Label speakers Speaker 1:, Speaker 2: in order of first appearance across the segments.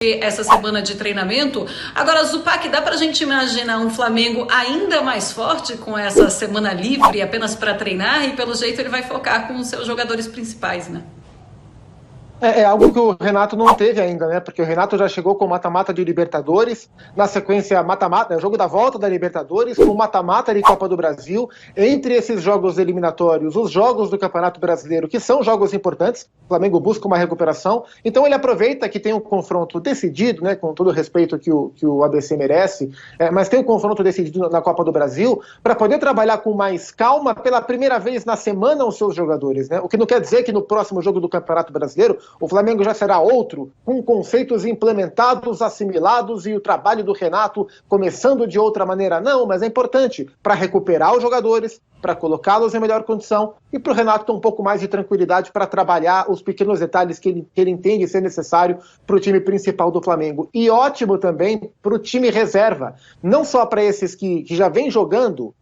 Speaker 1: essa semana de treinamento. Agora, Zupac, dá pra gente imaginar um Flamengo ainda mais forte com essa semana livre apenas para treinar e pelo jeito ele vai focar com os seus jogadores principais, né?
Speaker 2: É algo que o Renato não teve ainda, né? Porque o Renato já chegou com mata-mata de Libertadores, na sequência mata-mata, o jogo da volta da Libertadores, com mata-mata de Copa do Brasil. Entre esses jogos eliminatórios, os jogos do Campeonato Brasileiro, que são jogos importantes, o Flamengo busca uma recuperação. Então ele aproveita que tem um confronto decidido, né? Com todo o respeito que o ABC merece, mas tem um confronto decidido na Copa do Brasil, para poder trabalhar com mais calma pela primeira vez na semana os seus jogadores, né? O que não quer dizer que no próximo jogo do Campeonato Brasileiro o Flamengo já será outro, com conceitos implementados, assimilados e o trabalho do Renato começando de outra maneira. Não, mas é importante para recuperar os jogadores, para colocá-los em melhor condição e para o Renato ter um pouco mais de tranquilidade para trabalhar os pequenos detalhes que ele entende ser necessário para o time principal do Flamengo. E ótimo também para o time reserva, não só para esses que já vêm jogando,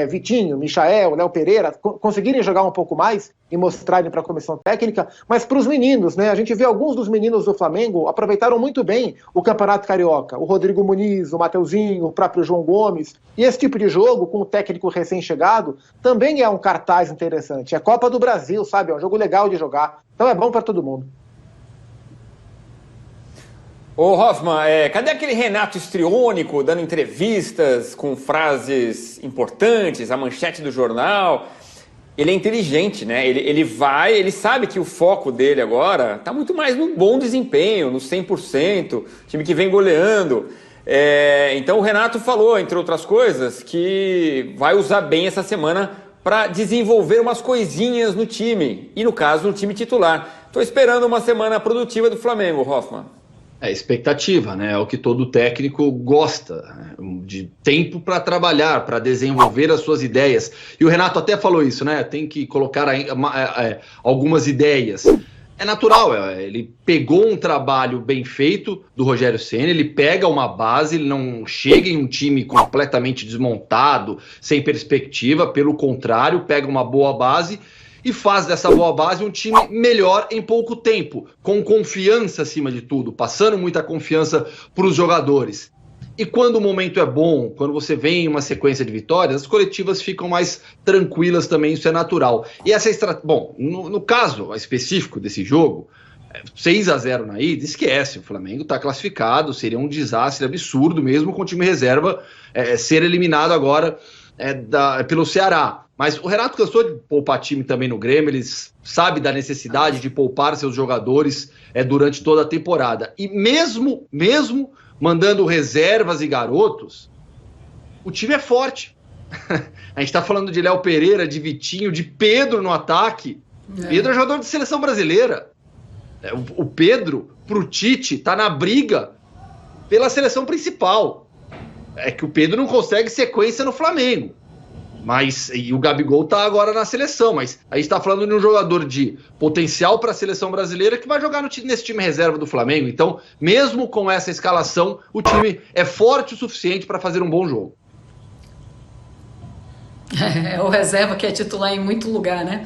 Speaker 2: Vitinho, Michael, Léo Pereira, conseguirem jogar um pouco mais e mostrarem para a comissão técnica, mas para os meninos, né? A gente vê alguns dos meninos do Flamengo aproveitaram muito bem o Campeonato Carioca, o Rodrigo Muniz, o Mateuzinho, o próprio João Gomes, e esse tipo de jogo com o técnico recém-chegado também é um cartaz interessante, é Copa do Brasil, sabe? É um jogo legal de jogar, então é bom para todo mundo.
Speaker 3: Ô Hoffman, cadê aquele Renato histriônico dando entrevistas com frases importantes, a manchete do jornal? Ele é inteligente, né? Ele sabe que o foco dele agora tá muito mais no bom desempenho, no 100%, time que vem goleando. Então o Renato falou, entre outras coisas, que vai usar bem essa semana para desenvolver umas coisinhas no time, e no caso no time titular. Tô esperando uma semana produtiva do Flamengo, Hoffman.
Speaker 4: Expectativa, né? É o que todo técnico gosta, né? De tempo para trabalhar, para desenvolver as suas ideias. E o Renato até falou isso, né? Tem que colocar algumas ideias. É natural, ele pegou um trabalho bem feito do Rogério Ceni, ele pega uma base, ele não chega em um time completamente desmontado, sem perspectiva, pelo contrário, pega uma boa base e faz dessa boa base um time melhor em pouco tempo, com confiança acima de tudo, passando muita confiança para os jogadores. E quando o momento é bom, quando você vem em uma sequência de vitórias, as coletivas ficam mais tranquilas também, isso é natural. E essa estratégia, bom, no caso específico desse jogo, 6-0 na ida, esquece, o Flamengo está classificado, seria um desastre absurdo mesmo com o time reserva ser eliminado agora pelo Ceará. Mas o Renato cansou de poupar time também no Grêmio, ele sabe da necessidade de poupar seus jogadores durante toda a temporada. E mesmo mandando reservas e garotos, o time é forte. A gente está falando de Léo Pereira, de Vitinho, de Pedro no ataque. Pedro é jogador de seleção brasileira. O Pedro, pro Tite, tá na briga pela seleção principal. É que o Pedro não consegue sequência no Flamengo. E o Gabigol tá agora na seleção, mas a gente tá falando de um jogador de potencial para a seleção brasileira que vai jogar nesse time reserva do Flamengo. Então, mesmo com essa escalação, o time é forte o suficiente para fazer um bom jogo.
Speaker 1: É o reserva que é titular em muito lugar, né?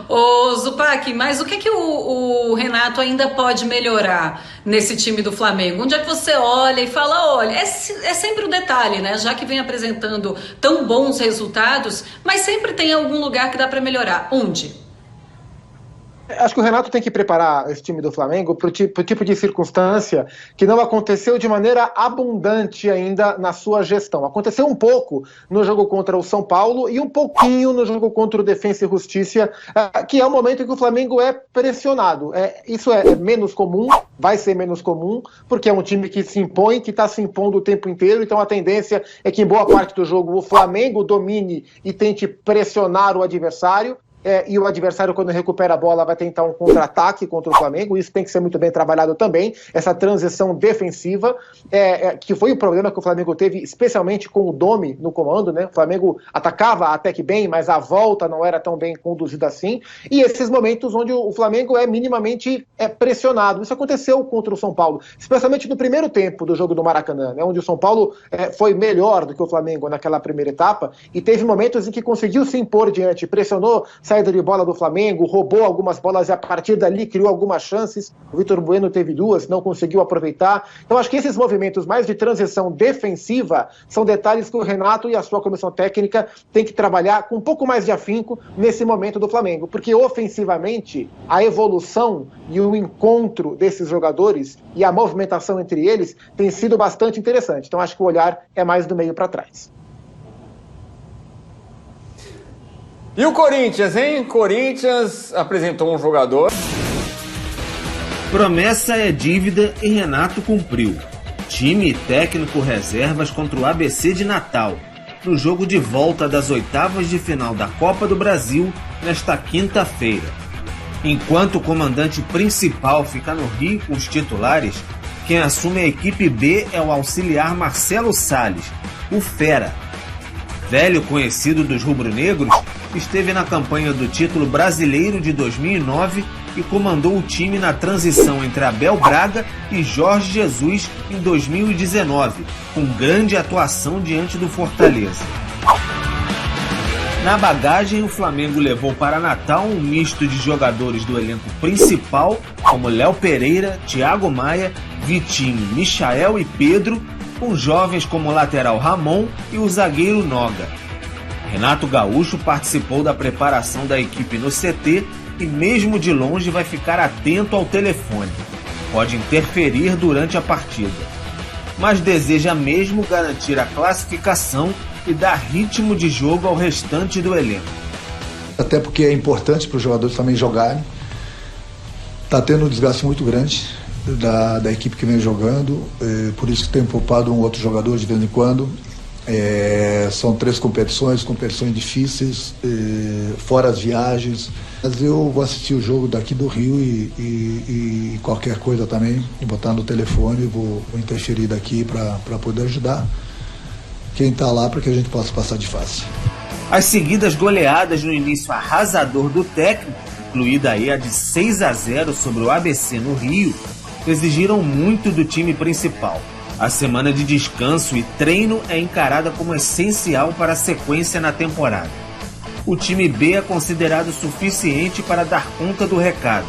Speaker 1: Ô Zupac, mas o que o Renato ainda pode melhorar nesse time do Flamengo? Onde é que você olha e fala, olha, é sempre o detalhe, né? Já que vem apresentando tão bons resultados, mas sempre tem algum lugar que dá para melhorar. Onde?
Speaker 2: Acho que o Renato tem que preparar esse time do Flamengo para o tipo de circunstância que não aconteceu de maneira abundante ainda na sua gestão. Aconteceu um pouco no jogo contra o São Paulo e um pouquinho no jogo contra o Defensa e Justiça, que é o momento em que o Flamengo é pressionado. Isso é menos comum, vai ser menos comum, porque é um time que se impõe, que está se impondo o tempo inteiro, então a tendência é que em boa parte do jogo o Flamengo domine e tente pressionar o adversário. E o adversário, quando recupera a bola, vai tentar um contra-ataque contra o Flamengo. Isso tem que ser muito bem trabalhado também, essa transição defensiva, que foi o problema que o Flamengo teve, especialmente com o Domi no comando, né? O Flamengo atacava até que bem, mas a volta não era tão bem conduzida assim, e esses momentos onde o Flamengo é minimamente pressionado. Isso aconteceu contra o São Paulo, especialmente no primeiro tempo do jogo do Maracanã, né? Onde o São Paulo foi melhor do que o Flamengo naquela primeira etapa, e teve momentos em que conseguiu se impor diante, pressionou saída de bola do Flamengo, roubou algumas bolas e a partir dali criou algumas chances. O Vitor Bueno teve 2, não conseguiu aproveitar. Então acho que esses movimentos mais de transição defensiva são detalhes que o Renato e a sua comissão técnica têm que trabalhar com um pouco mais de afinco nesse momento do Flamengo, porque ofensivamente a evolução e o encontro desses jogadores e a movimentação entre eles tem sido bastante interessante. Então acho que o olhar é mais do meio para trás.
Speaker 3: E o Corinthians, hein? Corinthians apresentou um jogador.
Speaker 5: Promessa é dívida e Renato cumpriu. Time e técnico reservas contra o ABC de Natal, no jogo de volta das oitavas de final da Copa do Brasil, nesta quinta-feira. Enquanto o comandante principal fica no Rio com os titulares, quem assume a equipe B é o auxiliar Marcelo Salles, o Fera. Velho conhecido dos rubro-negros, esteve na campanha do título brasileiro de 2009 e comandou o time na transição entre Abel Braga e Jorge Jesus em 2019, com grande atuação diante do Fortaleza. Na bagagem, o Flamengo levou para Natal um misto de jogadores do elenco principal, como Léo Pereira, Thiago Maia, Vitinho, Michael e Pedro, com jovens como o lateral Ramon e o zagueiro Noga. Renato Gaúcho participou da preparação da equipe no CT e mesmo de longe vai ficar atento ao telefone. Pode interferir durante a partida. Mas deseja mesmo garantir a classificação e dar ritmo de jogo ao restante do elenco.
Speaker 6: Até porque é importante para os jogadores também jogarem. Está tendo um desgaste muito grande da equipe que vem jogando, por isso que tem poupado um outro jogador de vez em quando. São 3 competições difíceis, fora as viagens. Mas eu vou assistir o jogo daqui do Rio e qualquer coisa também, botar no telefone, vou interferir daqui para poder ajudar quem está lá para que a gente possa passar de fase.
Speaker 5: As seguidas goleadas no início arrasador do técnico, incluída aí a de 6-0 sobre o ABC no Rio, exigiram muito do time principal. A semana de descanso e treino é encarada como essencial para a sequência na temporada. O time B é considerado suficiente para dar conta do recado.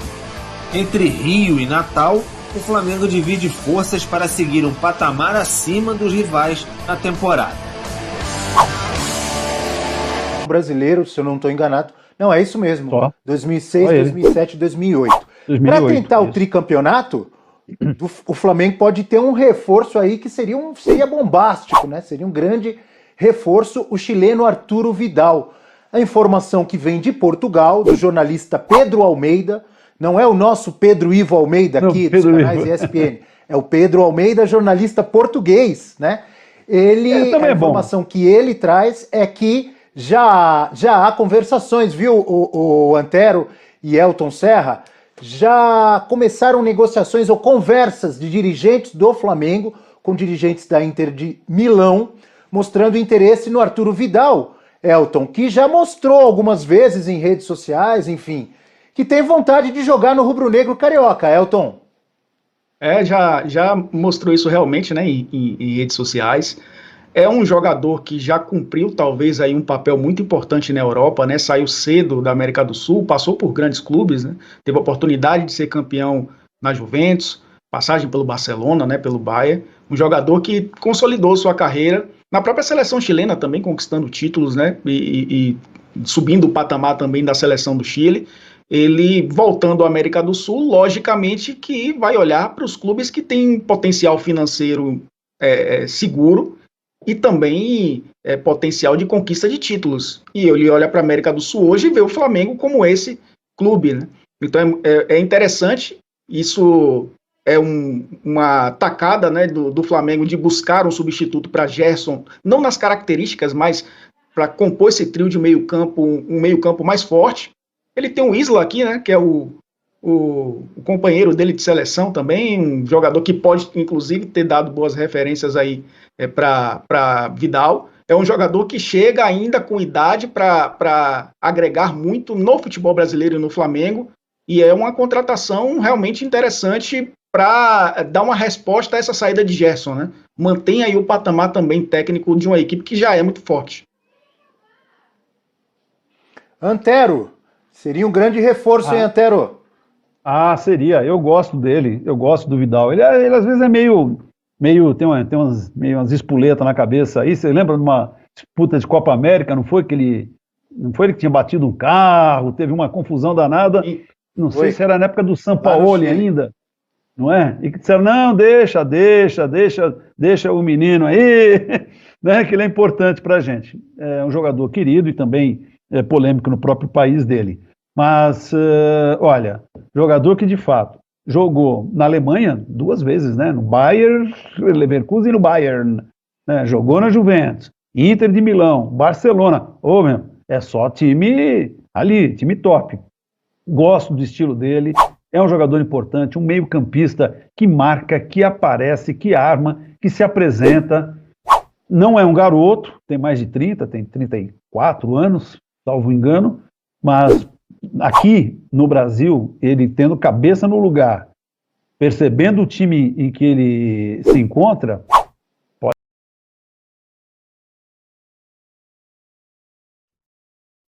Speaker 5: Entre Rio e Natal, o Flamengo divide forças para seguir um patamar acima dos rivais na temporada.
Speaker 7: Brasileiro, se eu não estou enganado. Não, é isso mesmo.
Speaker 8: Só.
Speaker 7: 2006,
Speaker 8: Só ele.
Speaker 7: 2007, 2008.
Speaker 8: 2008,
Speaker 7: Para tentar o
Speaker 8: isso.
Speaker 7: tricampeonato, o Flamengo pode ter um reforço aí que seria bombástico, né? Seria um grande reforço, o chileno Arturo Vidal. A informação que vem de Portugal, do jornalista Pedro Almeida, não é o nosso Pedro Ivo Almeida aqui,
Speaker 8: Não,
Speaker 7: dos
Speaker 8: Pedro
Speaker 7: canais
Speaker 8: Ivo.
Speaker 7: ESPN, é o Pedro Almeida, jornalista português, né?
Speaker 8: também
Speaker 7: A
Speaker 8: é bom.
Speaker 7: informação que ele traz é que já há conversações, viu, o Antero e Elton Serra, já começaram negociações ou conversas de dirigentes do Flamengo com dirigentes da Inter de Milão, mostrando interesse no Arturo Vidal, Elton, que já mostrou algumas vezes em redes sociais, enfim, que tem vontade de jogar no rubro-negro carioca, Elton.
Speaker 9: Já mostrou isso realmente, né, em redes sociais. É um jogador que já cumpriu talvez aí um papel muito importante na Europa, né? Saiu cedo da América do Sul, passou por grandes clubes, né? Teve a oportunidade de ser campeão na Juventus, passagem pelo Barcelona, né? Pelo Bayern. Um jogador que consolidou sua carreira na própria seleção chilena também, conquistando títulos, né? E subindo o patamar também da seleção do Chile. Ele, voltando à América do Sul, logicamente que vai olhar para os clubes que têm potencial financeiro seguro e também potencial de conquista de títulos. E ele olha para a América do Sul hoje e vê o Flamengo como esse clube, né? Então é interessante, isso é uma tacada, né, do Flamengo de buscar um substituto para Gerson, não nas características, mas para compor esse trio de meio campo, um meio campo mais forte. Ele tem o Isla aqui, né, que é o companheiro dele de seleção também, um jogador que pode, inclusive, ter dado boas referências aí para Vidal. É um jogador que chega ainda com idade para agregar muito no futebol brasileiro e no Flamengo, e é uma contratação realmente interessante para dar uma resposta a essa saída de Gerson, né? Mantém aí o patamar também técnico de uma equipe que já é muito forte.
Speaker 7: Antero, Seria um grande reforço, hein, Antero?
Speaker 8: Ah, seria. Eu gosto dele, eu gosto do Vidal. Ele às vezes é meio tem umas espoletas na cabeça aí. Você lembra de uma disputa de Copa América? Não foi não foi ele que tinha batido um carro, teve uma confusão danada. Não sei se era na época do Sampaoli ainda, não é? E que disseram, não, deixa o menino aí, né, que ele é importante pra gente. É um jogador querido e também polêmico no próprio país dele. Mas, olha, jogador que de fato jogou na Alemanha 2 vezes, né? No Bayern, Leverkusen e no Bayern. Né? Jogou na Juventus, Inter de Milão, Barcelona. Meu, é só time ali, time top. Gosto do estilo dele. É um jogador importante, um meio-campista que marca, que aparece, que arma, que se apresenta. Não é um garoto, tem mais de 30, tem 34 anos, salvo engano, mas aqui no Brasil, ele tendo cabeça no lugar, percebendo o time em que ele se encontra,